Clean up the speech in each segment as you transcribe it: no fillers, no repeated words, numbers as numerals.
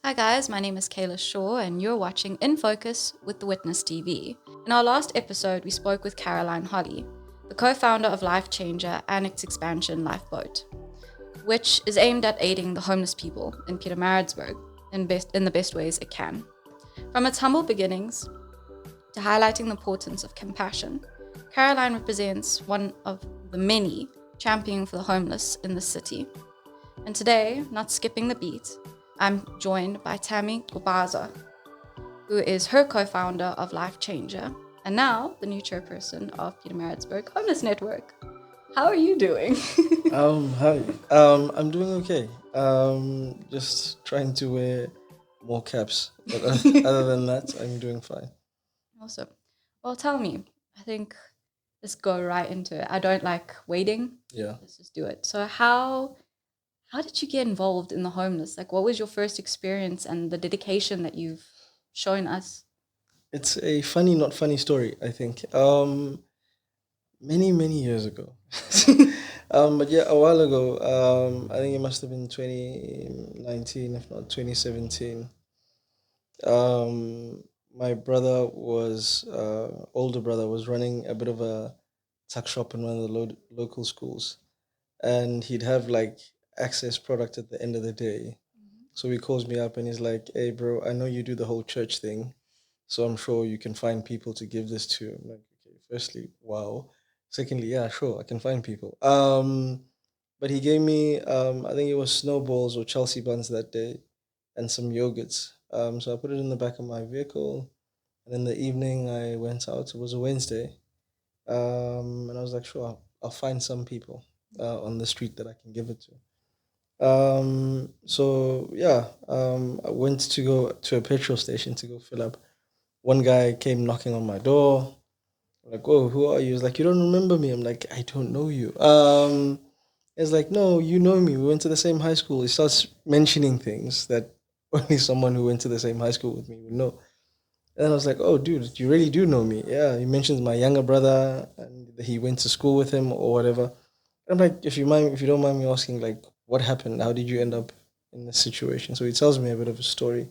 Hi guys, my name is Kayla Shaw and you're watching In Focus with the Witness TV. In our last episode, we spoke with Caroline Holly, the co-founder of Life Changer and its expansion Lifeboat, which is aimed at aiding the homeless people in Pietermaritzburg in the best ways it can. From its humble beginnings to highlighting the importance of compassion, Caroline represents one of the many championing for the homeless in the city. And today, not skipping the beat, I'm joined by Thami Gcwabaza, who is her co-founder of Life Changer and now the new chairperson of Pietermaritzburg Homeless Network. How are you doing? Hi. I'm doing okay. Just trying to wear more caps, but other than that, I'm doing fine. Awesome. Well, tell me. I think let's go right into it. I don't like waiting. Yeah, Let's just do it. So how did you get involved in the homeless? Like, what was your first experience and the dedication that you've shown us? it's a funny, not funny story. I think. Many years ago. But yeah, a while ago. I think it must have been 2019, if not 2017. My brother was older brother was running a bit of a tuck shop in one of the local schools, and he'd have like access product at the end of the day. So he calls me up and he's like, "Hey, bro, I know you do the whole church thing, so I'm sure you can find people to give this to." I'm like, "Okay, firstly, wow. Secondly, yeah, sure, I can find people." But he gave me, I think it was snowballs or Chelsea buns that day, and some yogurts. So I put it in the back of my vehicle, and in the evening I went out. It was a Wednesday, and I was like, "Sure, I'll find some people on the street that I can give it to." So yeah, I went to go to a petrol station to go fill up. One guy came knocking on my door. I'm like, "Whoa, who are you?" He's like, "You don't remember me?" I'm like, "I don't know you." He's like, "No, you know me. We went to the same high school." He starts mentioning things that only someone who went to the same high school with me would know. And I was like, "Oh, dude, you really do know me." Yeah, he mentions my younger brother and that he went to school with him or whatever. I'm like, if you don't mind me asking, like, what happened? How did you end up in this situation? So he tells me a bit of a story,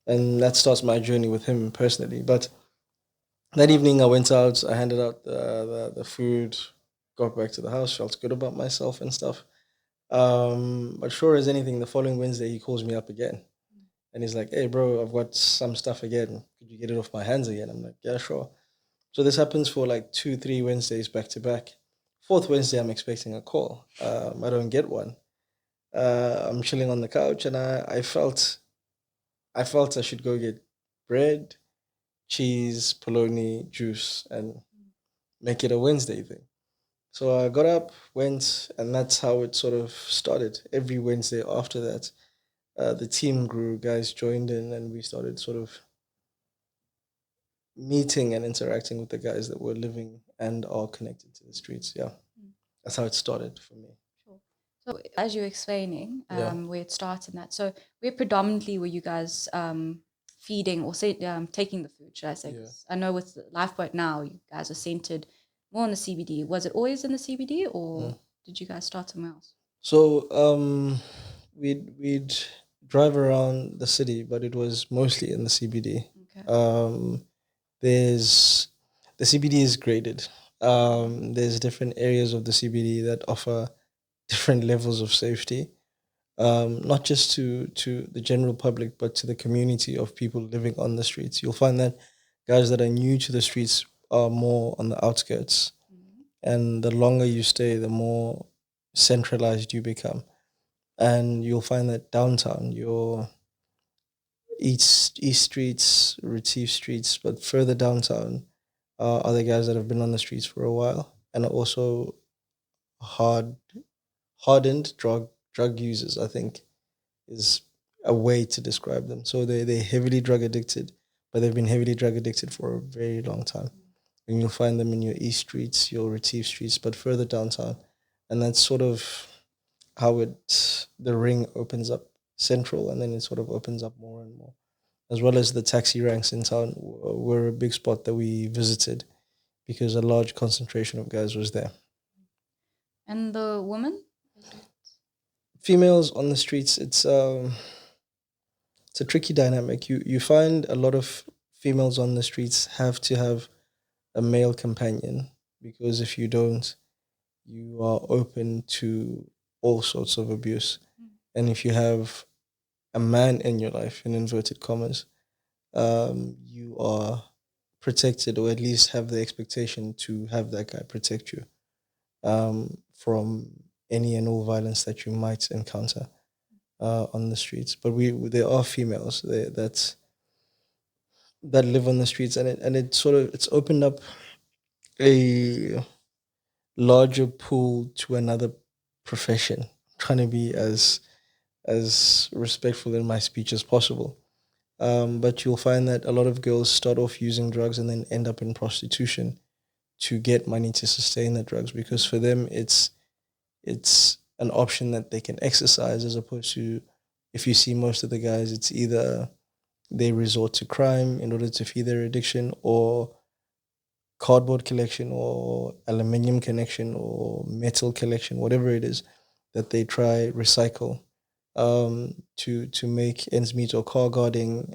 and that starts my journey with him personally. But that evening, I went out, I handed out the food, got back to the house, felt good about myself and stuff. But sure as anything, the following Wednesday, he calls me up again, and he's like, "Hey, bro, I've got some stuff again. Could you get it off my hands again?" I'm like, "Yeah, sure." So this happens for like 2, 3 Wednesdays back to back. Fourth Wednesday, I'm expecting a call. I don't get one. I'm chilling on the couch, and I felt I should go get bread, cheese, polony, juice, and make it a Wednesday thing. So I got up, went, and that's how it sort of started. Every Wednesday after that, the team grew, guys joined in, and we started sort of meeting and interacting with the guys that were living and are connected to the streets. Yeah, that's how it started for me. Sure. So as you were explaining, Yeah, where it started and that, so where predominantly were you guys feeding or say, taking the food, should I say? yeah. 'Cause I know with the Lifeboat now, you guys are centered more on the CBD. Was it always in the CBD Mm. or did you guys start somewhere else? So we'd drive around the city, but it was mostly in the CBD. Okay. Um, there's the CBD is graded. There's different areas of the CBD that offer different levels of safety, not just to the general public, but to the community of people living on the streets. You'll find that guys that are new to the streets are more on the outskirts, Mhm. and the longer you stay, the more centralized you become. And you'll find that downtown, your east streets, Retief streets, but further downtown are other guys that have been on the streets for a while and are also hard hardened drug users. I think is a way to describe them. So they're heavily drug addicted, but they've been heavily drug addicted for a very long time. And you'll find them in your east streets, your Retief streets, but further downtown. And that's sort of how the ring opens up central, and then it sort of opens up more and more, as well as the taxi ranks in town were a big spot that we visited because a large concentration of guys was there. And the woman? Females on the streets, it's a tricky dynamic. You find a lot of females on the streets have to have a male companion, because if you don't, you are open to all sorts of abuse. And if you have a man in your life, in inverted commas, you are protected, or at least have the expectation to have that guy protect you from any and all violence that you might encounter on the streets. But there are females that live on the streets, and it sort of it's opened up a larger pool to another profession. Trying to be as respectful in my speech as possible. But you'll find that a lot of girls start off using drugs and then end up in prostitution to get money to sustain the drugs, because for them it's an option that they can exercise, as opposed to, if you see most of the guys, it's either they resort to crime in order to feed their addiction, or cardboard collection, or aluminium connection, or metal collection, whatever it is that they try recycle to make ends meet, or car guarding,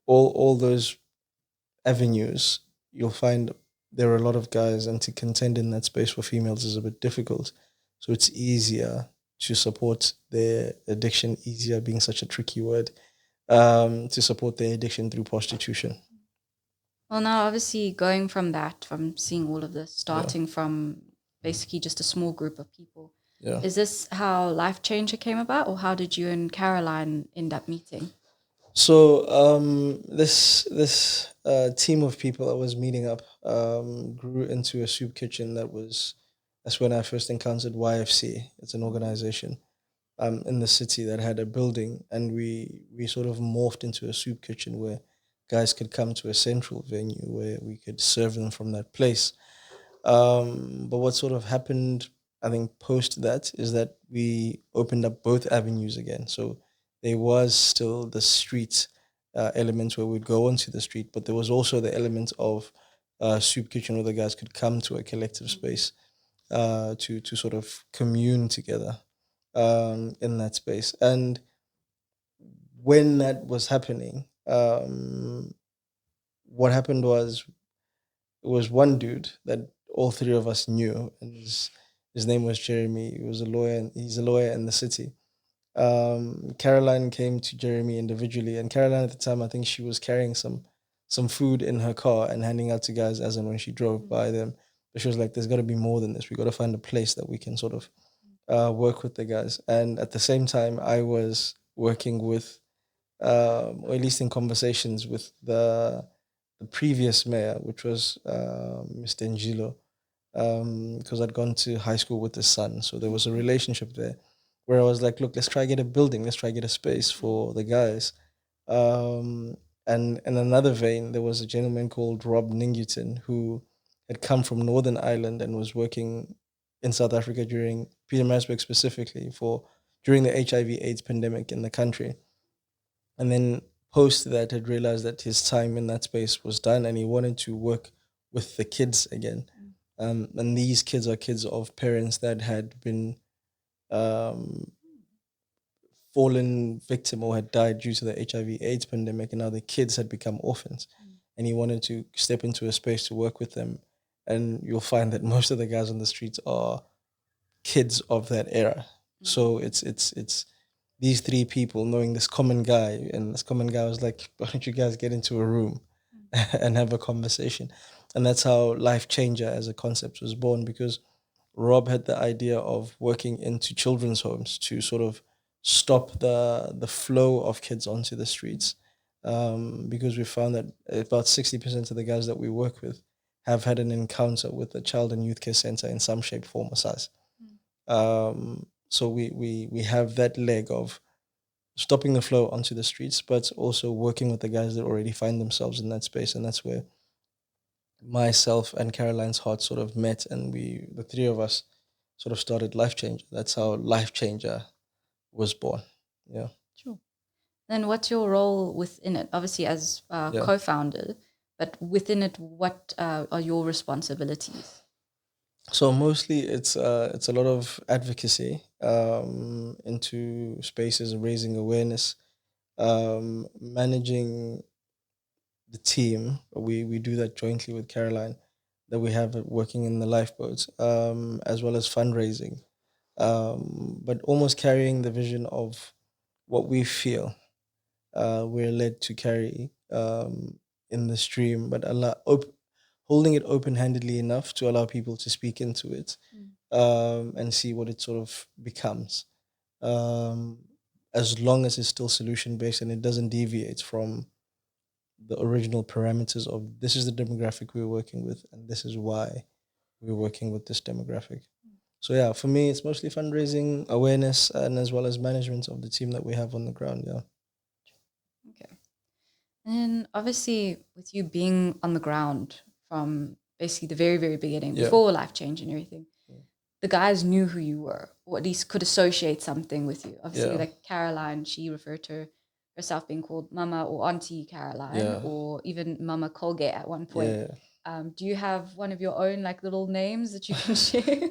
all those avenues. You'll find there are a lot of guys, and to contend in that space for females is a bit difficult. So it's easier to support their addiction, easier being such a tricky word, to support their addiction through prostitution. Well, now, obviously, going from that, from seeing all of this, Yeah, starting from basically just a small group of people, yeah. is this how Life Changer came about, or how did you and Caroline end up meeting? So this team of people that was meeting up grew into a soup kitchen. That's when I first encountered YFC. It's an organization in the city that had a building, and we sort of morphed into a soup kitchen where guys could come to a central venue where we could serve them from that place. But what sort of happened, I think, post that, is that we opened up both avenues again. So there was still the street element where we'd go onto the street, but there was also the element of soup kitchen where the guys could come to a collective space to sort of commune together in that space. And when that was happening, what happened was, it was one dude that all three of us knew, and his name was Jeremy. He was a lawyer, and he's a lawyer in the city. Caroline came to Jeremy individually, and Caroline at the time, I think she was carrying some food in her car and handing out to guys as and when she drove by them. But she was like, "There's got to be more than this. We got to find a place that we can sort of work with the guys." And at the same time, I was working with, or at least in conversations with the previous mayor, which was Mr. Njilo, because I'd gone to high school with his son. So there was a relationship there where I was like, look, let's try get a building, let's try get a space for the guys. And in another vein, there was a gentleman called Rob Ninguton who had come from Northern Ireland and was working in South Africa during Pietermaritzburg specifically for during the HIV/AIDS pandemic in the country. And then post that had realized that his time in that space was done, and he wanted to work with the kids again. And these kids are kids of parents that had been um, fallen victim or had died due to the HIV/AIDS pandemic, and now the kids had become orphans. And he wanted to step into a space to work with them. And you'll find that most of the guys on the streets are kids of that era. So it's these three people knowing this common guy, and this common guy was like, "Why don't you guys get into a room and have a conversation?" And that's how Life Changer as a concept was born, because Rob had the idea of working into children's homes to sort of stop the flow of kids onto the streets, because we found that about 60% of the guys that we work with have had an encounter with the child and youth care center in some shape, form, or size. So we have that leg of stopping the flow onto the streets, but also working with the guys that already find themselves in that space. And that's where myself and Caroline's heart sort of met, and the three of us, sort of started Life Changer. That's how Life Changer was born. Yeah. Sure. Then what's your role within it? Obviously, as Yeah. co-founder, but within it, what are your responsibilities? So mostly it's a lot of advocacy into spaces and raising awareness, Managing the team. We do that jointly with Caroline that we have working in the lifeboats, as well as fundraising, but almost carrying the vision of what we feel we're led to carry in the stream, but holding it open-handedly enough to allow people to speak into it and see what it sort of becomes. Um, as long as it's still solution-based and it doesn't deviate from the original parameters of this is the demographic we're working with and this is why we're working with this demographic. So yeah, for me, it's mostly fundraising, awareness, and as well as management of the team that we have on the ground. Yeah. Okay. And obviously, with you being on the ground from basically the very, very beginning, Yeah. before life change and everything, the guys knew who you were, or at least could associate something with you. Obviously, Yeah. like Caroline, she referred to herself being called Mama or Auntie Caroline, Yeah. or even Mama Colgate at one point. Yeah. Do you have one of your own like little names that you can share?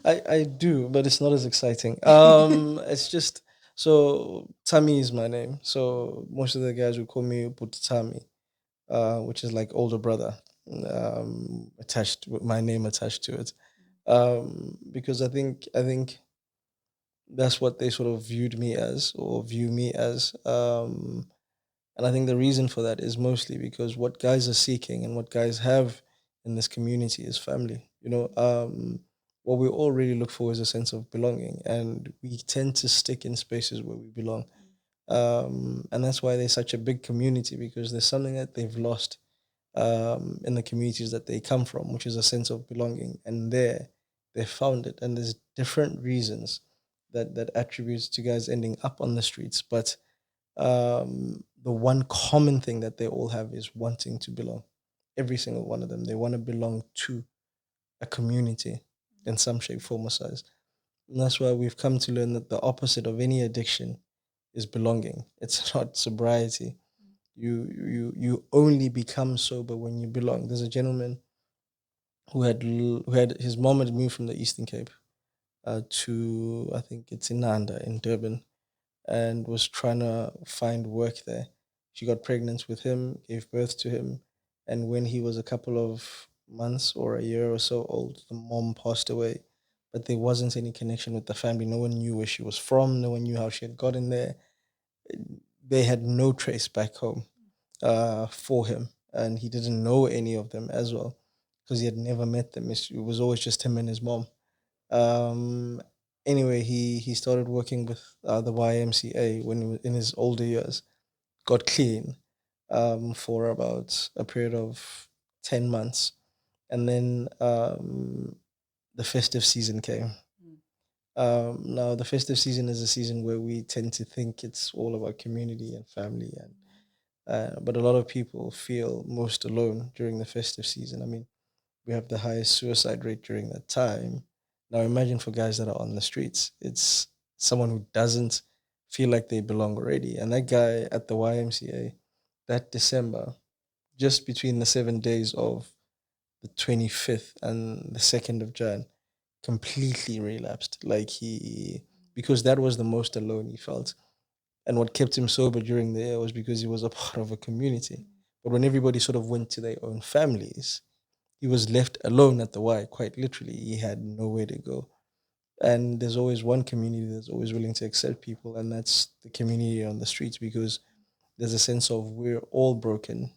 I do, but it's not as exciting. It's just so Thami is my name. So most of the guys would call me Thami, which is like older brother, attached with my name attached to it. Because I think that's what they sort of viewed me as or view me as. And I think the reason for that is mostly because what guys are seeking and what guys have in this community is family. What we all really look for is a sense of belonging, and we tend to stick in spaces where we belong. And that's why there's such a big community because there's something that they've lost in the communities that they come from, which is a sense of belonging. And there, they found it. And there's different reasons that attributes to guys ending up on the streets, but the one common thing that they all have is wanting to belong. Every single one of them, they want to belong to a community in some shape, form, or size. And that's why we've come to learn that the opposite of any addiction is belonging. It's not sobriety. You only become sober when you belong. There's a gentleman who had his mom had moved from the Eastern Cape to I think it's Inanda in Durban and was trying to find work there. She got pregnant with him, gave birth to him, and when he was a couple of months or a year or so old, the mom passed away. But there wasn't any connection with the family. No one knew where she was from. No one knew how she had gotten there. They had no trace back home for him, and he didn't know any of them as well because he had never met them. It was always just him and his mom. Um, anyway, he started working with the YMCA when he was in his older years. Got clean for about a period of 10 months, and then the festive season came. Now, the festive season is a season where we tend to think it's all about community and family, and but a lot of people feel most alone during the festive season. I mean, we have the highest suicide rate during that time. Now imagine for guys that are on the streets, it's someone who doesn't feel like they belong already. And that guy at the YMCA, that December, just between the 7 days of the 25th and the 2nd of Jan, completely relapsed. Because that was the most alone he felt. And what kept him sober during the year was because he was a part of a community. But when everybody sort of went to their own families, he was left alone at the Y, quite literally. He had nowhere to go. And there's always one community that's always willing to accept people, and that's the community on the streets because there's a sense of we're all broken.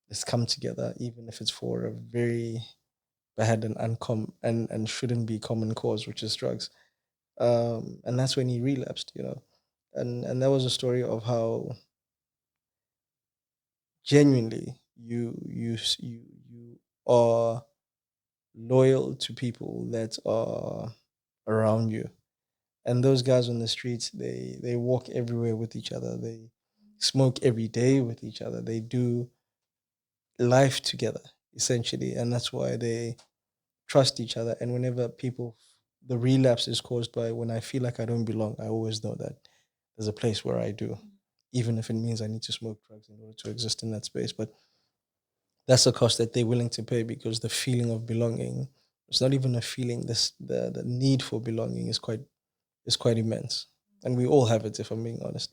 Let's come together, even if it's for a very bad and and shouldn't be common cause, which is drugs. And that's when he relapsed. And that was a story of how genuinely you are loyal to people that are around you. And those guys on the streets, they walk everywhere with each other. They smoke every day with each other. They do life together essentially, and that's why they trust each other. And whenever the relapse is caused by when I feel like I don't belong, I always know that there's a place where I do, even if it means I need to smoke drugs in order to exist in that space. But that's a cost that they're willing to pay because the feeling of belonging, it's not even a feeling. The need for belonging is quite immense, and we all have it if I'm being honest.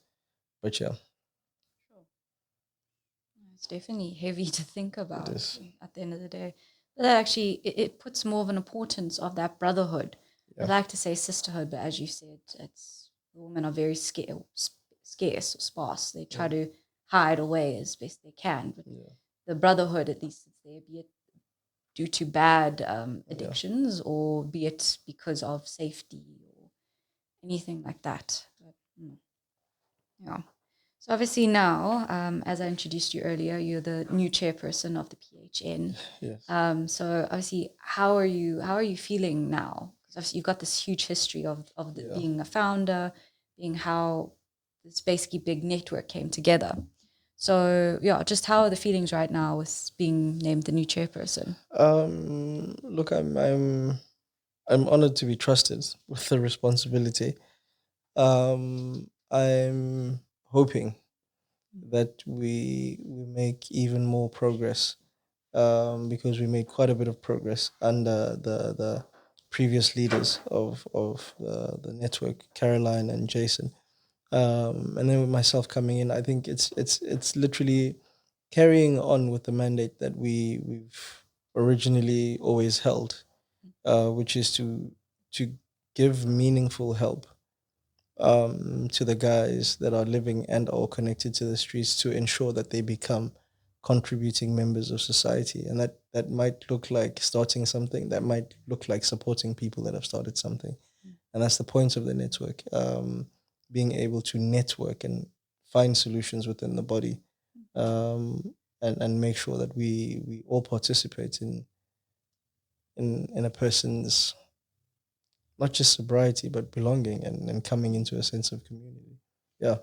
But yeah, It's definitely heavy to think It about is. at the end of the day. But that actually, it puts more of an importance of that brotherhood. I'd Yeah. like to say sisterhood, but as you said, it's women are very scarce or sparse. They try Yeah. to hide away as best they can. But Yeah. the brotherhood, at least, it's there, be it due to bad Yeah. addictions or be it because of safety or anything like that. But, yeah. So obviously now, as I introduced you earlier, you're the new chairperson of the PHN. Yes. So obviously, how are you feeling now? Because obviously you've got this huge history of Yeah. being a founder, being how this basically big network came together. So yeah, just how are the feelings right now with being named the new chairperson? Look, I'm honored to be trusted with the responsibility. I'm hoping that we make even more progress. Because we made quite a bit of progress under the previous leaders of the network, Caroline and Jason. And then with myself coming in, I think it's literally carrying on with the mandate that we've originally always held, which is to give meaningful help to the guys that are living and are connected to the streets to ensure that they become contributing members of society. And that might look like starting something, that might look like supporting people that have started something. And that's the point of the network, being able to network and find solutions within the body, and make sure that we all participate in a person's not just sobriety, but belonging and coming into a sense of community. Yeah,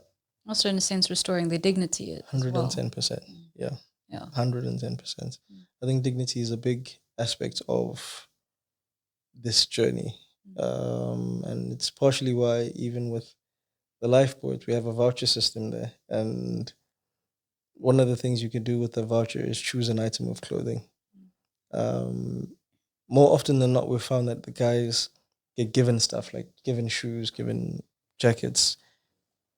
Also, in a sense, restoring their dignity as well. 110%. Yeah, Yeah. 110%. I think dignity is a big aspect of this journey. And it's partially why, even with the lifeboat, we have a voucher system there. And one of the things you can do with the voucher is choose an item of clothing. Um, More often than not, we've found that the guys get given stuff like given shoes, given jackets,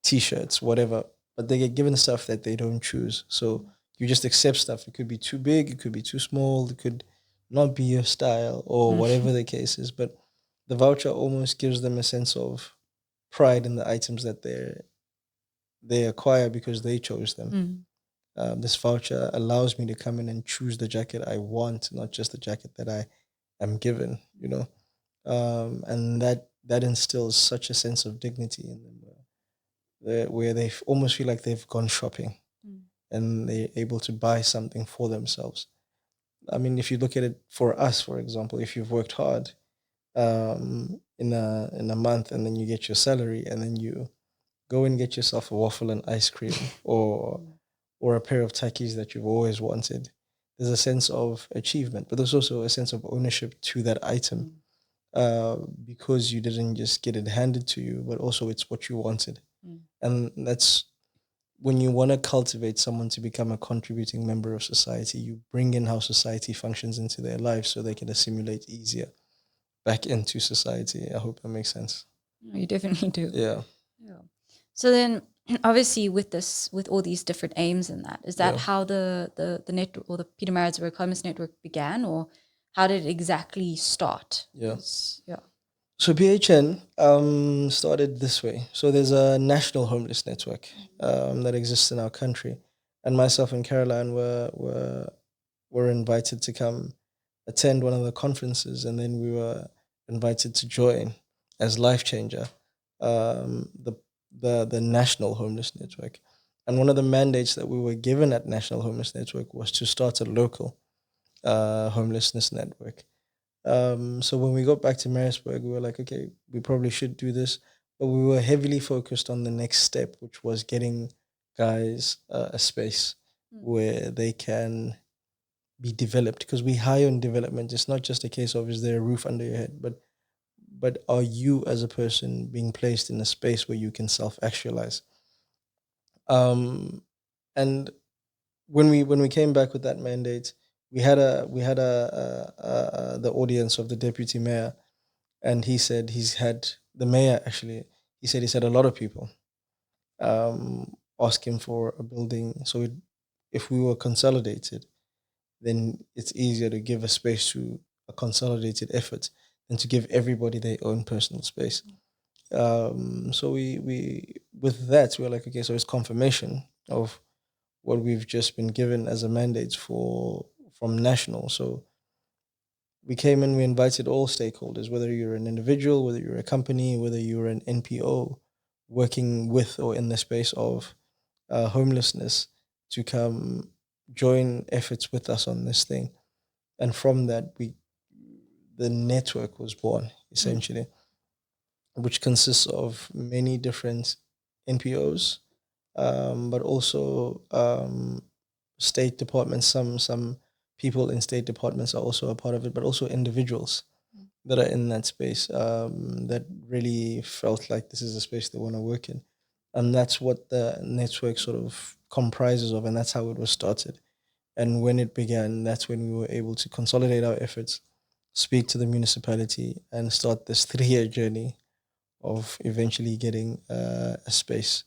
t-shirts, whatever, but they get given stuff that they don't choose. So you just accept stuff. It could be too big, it could be too small, it could not be your style or whatever the case is. But the voucher almost gives them a sense of pride in the items that they acquire because they chose them. This voucher allows me to come in and choose the jacket I want, not just the jacket that I am given. And that instills such a sense of dignity in them, where they almost feel like they've gone shopping and they're able to buy something for themselves. I mean, if you look at it for us, for example, if you've worked hard in a month and then you get your salary and then you go and get yourself a waffle and ice cream or a pair of takis that you've always wanted, there's a sense of achievement, but there's also a sense of ownership to that item, because you didn't just get it handed to you, but also it's what you wanted. And that's when you want to cultivate someone to become a contributing member of society, you bring in how society functions into their lives so they can assimilate easier back into society. I hope that makes sense. You definitely do. Yeah. Yeah. So then, obviously, with all these different aims and that, is that Yeah. how the network or the Peter Maritzburg Homeless Network began, or how did it exactly start? Yeah. Yeah. So PHN started this way. So there's a national homeless network that exists in our country, and myself and Caroline were invited to come attend one of the conferences, and then we were invited to join as life changer, the the national homeless network. And one of the mandates that we were given at National Homeless Network was to start a local homelessness network. So when we got back to Marisburg, we were like, okay, we probably should do this, but we were heavily focused on the next step, which was getting guys a space where they can be developed. Because we hire on development. It's not just a case of is there a roof under your head, but are you as a person being placed in a space where you can self actualize? And when we came back with that mandate, we had the audience of the deputy mayor, and he said he's had the mayor actually. He said he's had a lot of people ask him for a building. So if we were consolidated, then it's easier to give a space to a consolidated effort than to give everybody their own personal space. So we with that we're like, okay, so it's confirmation of what we've just been given as a mandate for from national. So we came in, we invited all stakeholders, whether you're an individual, whether you're a company, whether you're an NPO working with or in the space of homelessness, to come join efforts with us on this thing. And from that, the network was born essentially, which consists of many different NPOs, but also state departments. Some people in state departments are also a part of it, but also individuals that are in that space, that really felt like this is a space they want to work in. And that's what the network sort of comprises of, and that's how it was started. And when it began, that's when we were able to consolidate our efforts, speak to the municipality, and start this 3 year journey of eventually getting a space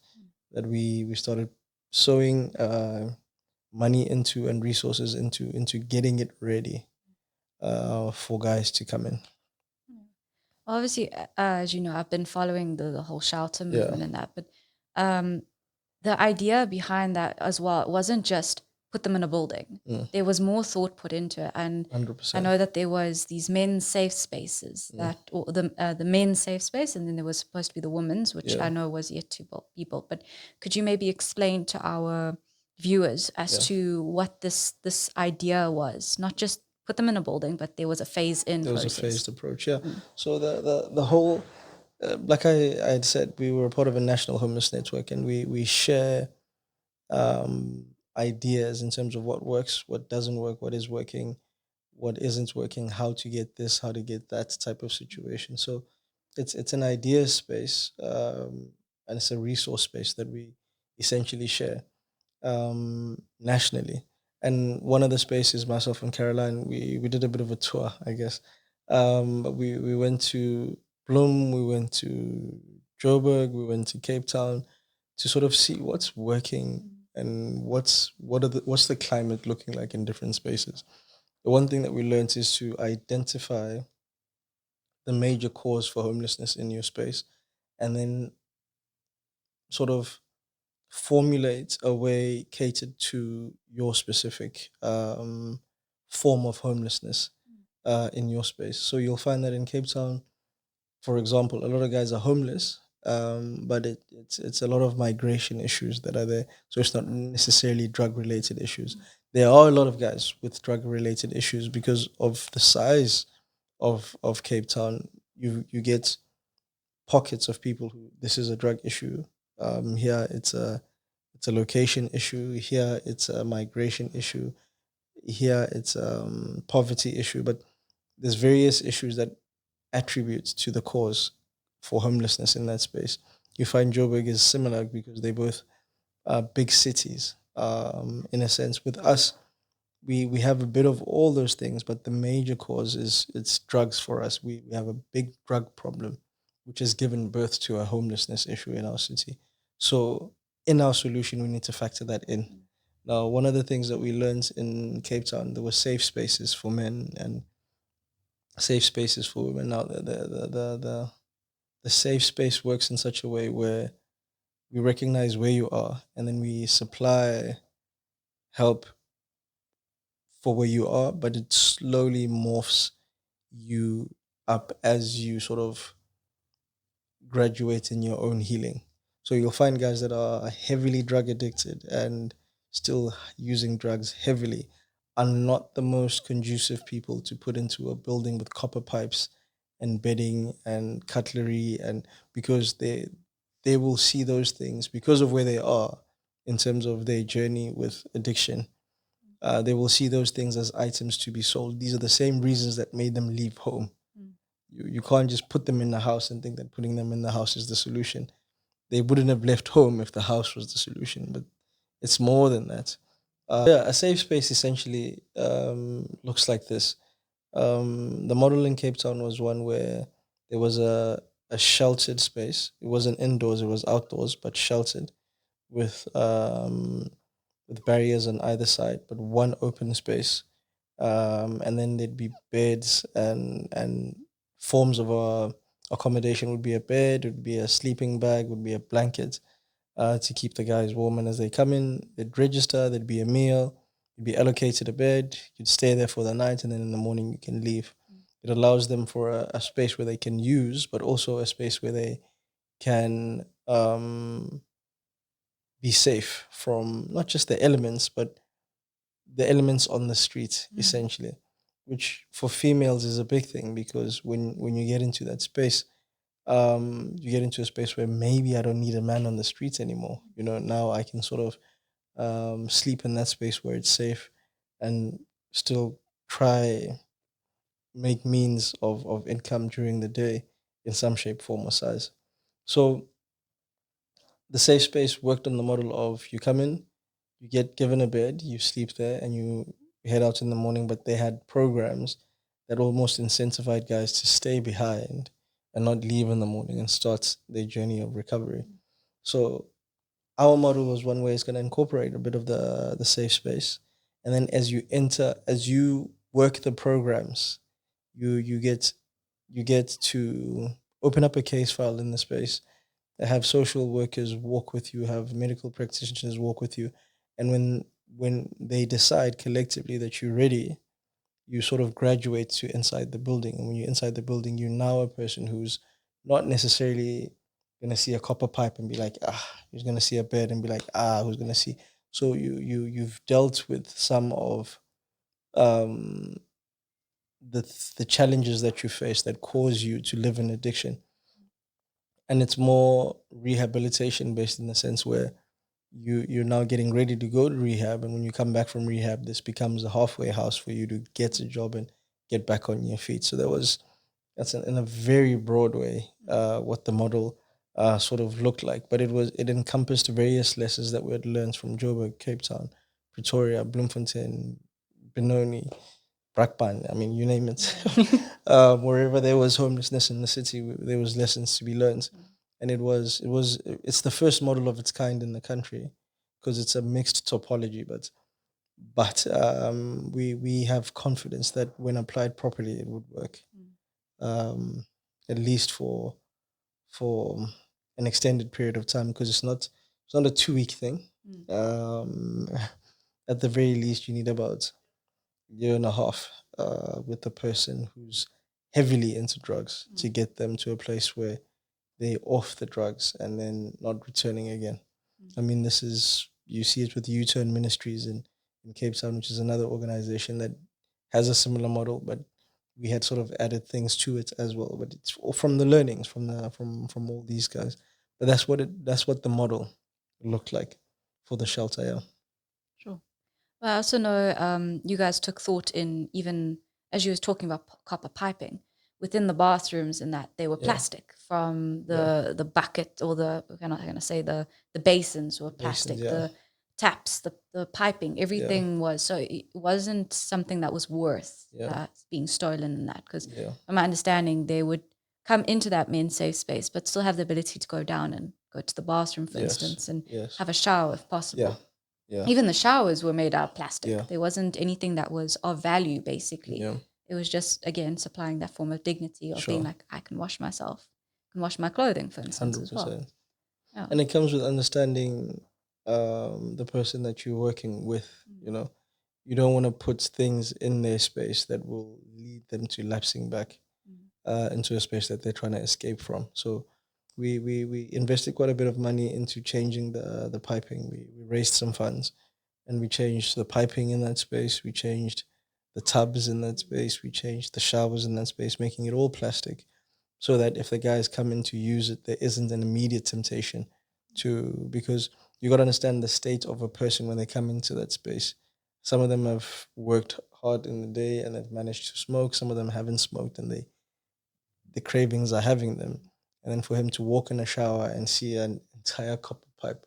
that we started sowing money into and resources into getting it ready for guys to come in. Obviously, as you know, I've been following the whole shelter Yeah. movement and that, but um, the idea behind that as well, it wasn't just put them in a building. There was more thought put into it, and I 100%. know that there was these men's safe spaces that, or the men's safe space, and then there was supposed to be the women's, which Yeah. I know was yet to be built. But could you maybe explain to our viewers as Yeah. to what this idea was? Not just put them in a building, but there was a phase in There was a process. phased approach, yeah. So the whole, like I had said, we were a part of a national homeless network, and we share ideas in terms of what works, what doesn't work, what is working, what isn't working, how to get this, how to get that type of situation. So it's an idea space, and it's a resource space that we essentially share nationally. And one of the spaces, myself and Caroline, we did a bit of a tour, I guess. We went to Bloem, we went to Joburg, we went to Cape Town to sort of see what's working and what's the climate looking like in different spaces. The one thing that we learned is to identify the major cause for homelessness in your space, and then sort of formulate a way catered to your specific form of homelessness in your space. So you'll find that in Cape Town, for example, a lot of guys are homeless, but it's a lot of migration issues that are there. So it's not necessarily drug related issues. There are a lot of guys with drug related issues because of the size of Cape Town. You get pockets of people who this is a drug issue. Here it's a location issue. Here it's a migration issue. Here it's poverty issue. But there's various issues that attribute to the cause for homelessness in that space. You find Joburg is similar because they both are big cities. In a sense, with us, we have a bit of all those things, but the major cause is it's drugs for us. We have a big drug problem, which has given birth to a homelessness issue in our city. So in our solution, we need to factor that in. Now, one of the things that we learned in Cape Town, there were safe spaces for men and safe spaces for women. Now, the safe space works in such a way where we recognize where you are and then we supply help for where you are, but it slowly morphs you up as you sort of graduate in your own healing. So you'll find guys that are heavily drug addicted and still using drugs heavily are not the most conducive people to put into a building with copper pipes and bedding and cutlery, and because they will see those things because of where they are in terms of their journey with addiction. They will see those things as items to be sold. These are the same reasons that made them leave home. You can't just put them in the house and think that putting them in the house is the solution. They wouldn't have left home if the house was the solution, but it's more than that. Yeah, a safe space essentially looks like this. The model in Cape Town was one where there was a sheltered space. It wasn't indoors, it was outdoors, but sheltered with with barriers on either side, but one open space. And then there'd be beds and forms of accommodation. Would be a bed, would be a sleeping bag, would be a blanket, to keep the guys warm. And as they come in, they'd register, there'd be a meal, you'd be allocated a bed, you'd stay there for the night, and then in the morning you can leave. It allows them for a space where they can use, but also a space where they can be safe from not just the elements, but the elements on the street, essentially, which for females is a big thing because when you get into that space, you get into a space where maybe I don't need a man on the streets anymore. You know, now I can sort of sleep in that space where it's safe and still try make means of income during the day in some shape, form, or size. So the safe space worked on the model of you come in, you get given a bed, you sleep there, and you head out in the morning. But they had programs that almost incentivized guys to stay behind and not leave in the morning and start their journey of recovery. So our model was one way it's going to incorporate a bit of the safe space, and then as you work the programs, you get to open up a case file in the space, have social workers walk with you, have medical practitioners walk with you, and when they decide collectively that you're ready, you sort of graduate to inside the building. And when you're inside the building, you're now a person who's not necessarily gonna see a copper pipe and be like, who's gonna see a bed and be like, who's gonna see. So you've dealt with some of um the challenges that you face that cause you to live in addiction. And it's more rehabilitation based in the sense where you're now getting ready to go to rehab, and when you come back from rehab, this becomes a halfway house for you to get a job and get back on your feet. So that's in a very broad way what the model sort of looked like. But it encompassed various lessons that we had learned from Joburg, Cape Town, Pretoria, Bloemfontein, Benoni, Brakpan. I mean, you name it. Wherever there was homelessness in the city, there was lessons to be learned, and it's the first model of its kind in the country because it's a mixed topology. But we have confidence that when applied properly, it would work. Um, at least for an extended period of time, because it's not a 2 week thing. Um, at the very least, you need about year and a half with the person who's heavily into drugs to get them to a place where they off the drugs and then not returning again. I mean, this is you see it with U-Turn Ministries in Cape Town, which is another organization that has a similar model, but we had sort of added things to it as well. But it's all from the learnings from all these guys. But that's what the model looked like for the shelter. Yeah, Sure. Well, I also know you guys took thought in, even as you was talking about copper piping within the bathrooms, and that they were yeah, plastic from yeah. the bucket, or the, kind of going to say, the basins were Basins. plastic, Yeah, the taps, the piping, yeah, everything was, so it wasn't something that was worth yeah, being stolen in that, because yeah. from my understanding they would come into that men's safe space but still have the ability to go down and go to the bathroom, for Yes, instance, and yes. have a shower if Yeah, possible. yeah, Even the showers were made out of plastic. yeah, There wasn't anything that was of value, basically. yeah. It was just, again, supplying that form of dignity of being Sure, like, I can wash myself, I can wash my clothing, for instance, hundred as well. percent. Yeah. And it comes with understanding the person that you're working with. You know, you don't want to put things in their space that will lead them to lapsing back into a space that they're trying to escape from. So we invested quite a bit of money into changing the piping. We raised some funds and we changed the piping in that space. We changed the tubs in that space. We changed the showers in that space, making it all plastic so that if the guys come in to use it, there isn't an immediate temptation to, because you got to understand the state of a person when they come into that space. Some of them have worked hard in the day and they've managed to smoke. Some of them haven't smoked and the cravings are having them. And then for him to walk in a shower and see an entire copper pipe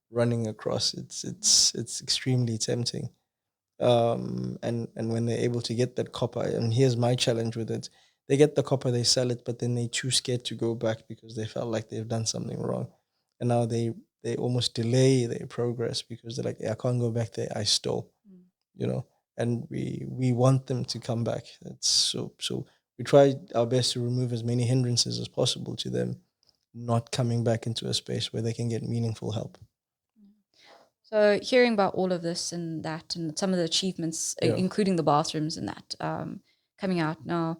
running across, it's extremely tempting. And when they're able to get that copper, and here's my challenge with it: they get the copper, they sell it, but then they're too scared to go back because they felt like they've done something wrong, and now they almost delay their progress because they're like, I can't go back there. I stole, you know, and we want them to come back. It's so we try our best to remove as many hindrances as possible to them not coming back into a space where they can get meaningful help. So hearing about all of this and that and some of the achievements, Yeah. including the bathrooms and that, coming out now,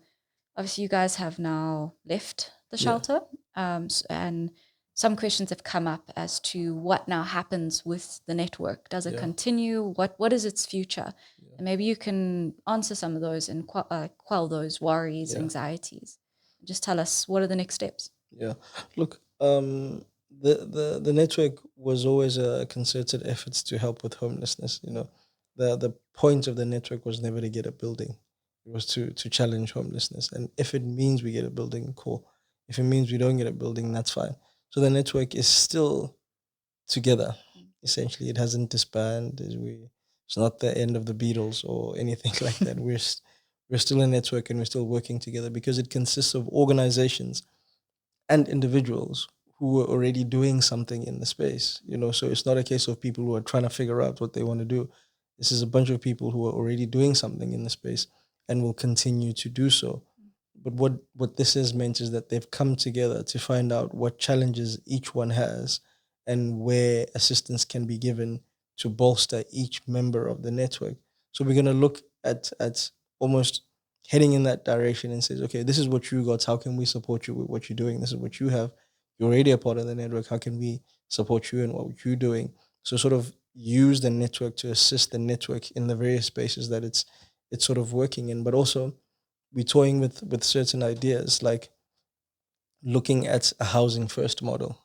obviously you guys have now left the Yeah. shelter, and some questions have come up as to what now happens with the network. Does it Yeah. continue? What is its future? Yeah. And maybe you can answer some of those and quell those worries, Yeah. anxieties. Just tell us, what are the next steps? Yeah. Look, the network was always a concerted efforts to help with homelessness. You know, the point of the network was never to get a building. It was to challenge homelessness. And if it means we get a building, cool. If it means we don't get a building, that's fine. So the network is still together. Essentially, it hasn't disbanded. It's not the end of the Beatles or anything like that. We're still a network and we're still working together because it consists of organizations and individuals who were already doing something in the space. You know, so it's not a case of people who are trying to figure out what they want to do. This is a bunch of people who are already doing something in the space and will continue to do so. But what this has meant is that they've come together to find out what challenges each one has and where assistance can be given to bolster each member of the network. So we're going to look at almost heading in that direction and says, okay, this is what you got. How can we support you with what you're doing? This is what you have. You're already a part of the network. How can we support you in what you're doing? So sort of use the network to assist the network in the various spaces that it's sort of working in, but also we're toying with certain ideas like looking at a housing first model,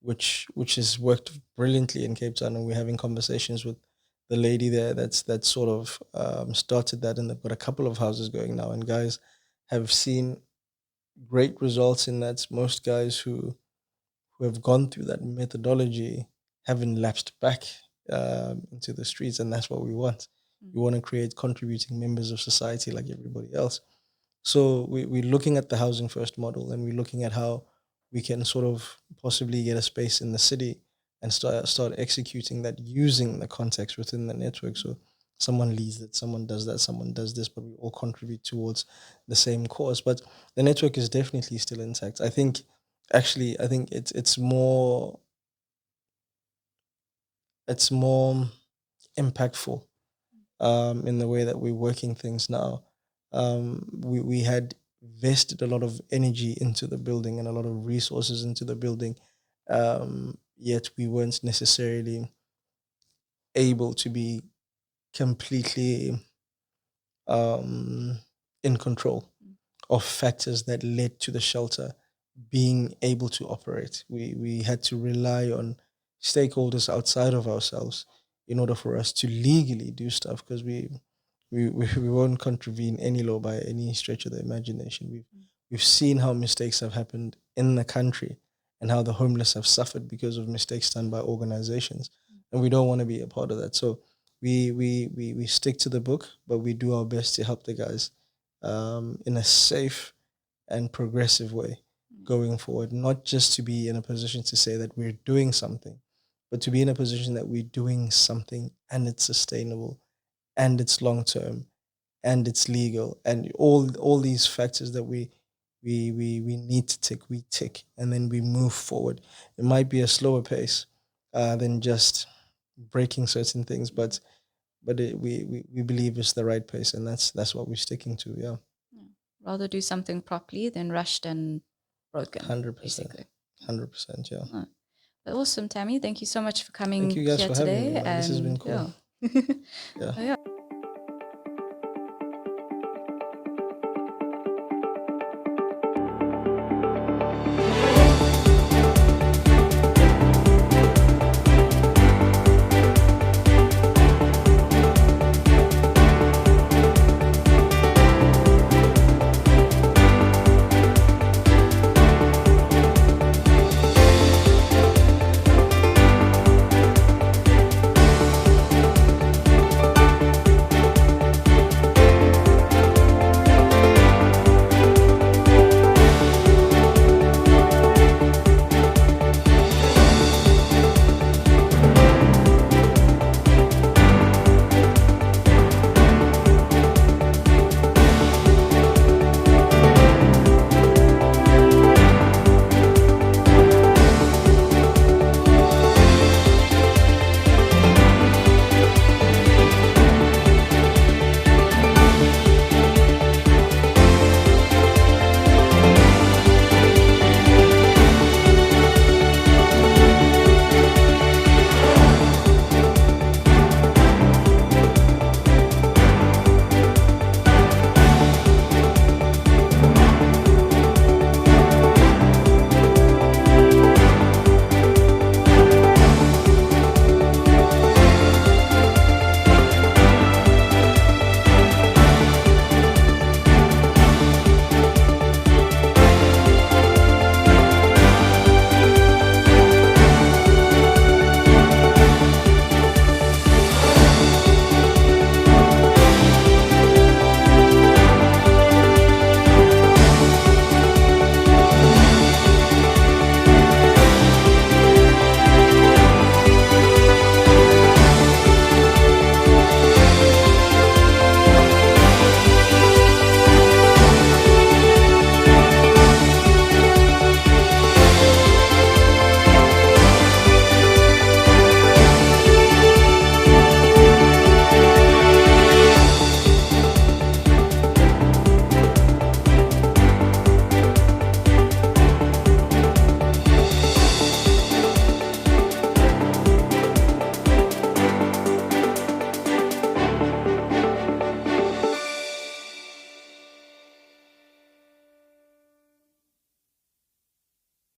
which has worked brilliantly in Cape Town, and we're having conversations with the lady there that's sort of started that, and they've got a couple of houses going now, and guys have seen great results in that. Most guys who have gone through that methodology haven't lapsed back into the streets, and that's what we want. We want to create contributing members of society like everybody else. So we're looking at the housing first model, and we're looking at how we can sort of possibly get a space in the city and start executing that using the context within the network. So someone leads it, someone does that, someone does this, but we all contribute towards the same cause. But the network is definitely still intact. I think it's more impactful in the way that we're working things now. We had vested a lot of energy into the building and a lot of resources into the building, yet we weren't necessarily able to be completely um, in control of factors that led to the shelter being able to operate. We had to rely on stakeholders outside of ourselves in order for us to legally do stuff because we won't contravene any law by any stretch of the imagination. We've seen how mistakes have happened in the country and how the homeless have suffered because of mistakes done by organizations, and we don't want to be a part of that. So we stick to the book, but we do our best to help the guys in a safe and progressive way going forward, not just to be in a position to say that we're doing something, but to be in a position that we're doing something and it's sustainable and it's long term and it's legal and all these factors that we need to tick, we tick, and then we move forward. It might be a slower pace than just breaking certain things, but we believe it's the right pace, and that's what we're sticking to. Yeah, Rather do something properly than rushed and broken, 100%, basically. 100%. Yeah. Oh, awesome, Thami. Thank you so much for Thank coming you guys here for having me, today. man. This has been And cool. yeah. Yeah. Oh, yeah.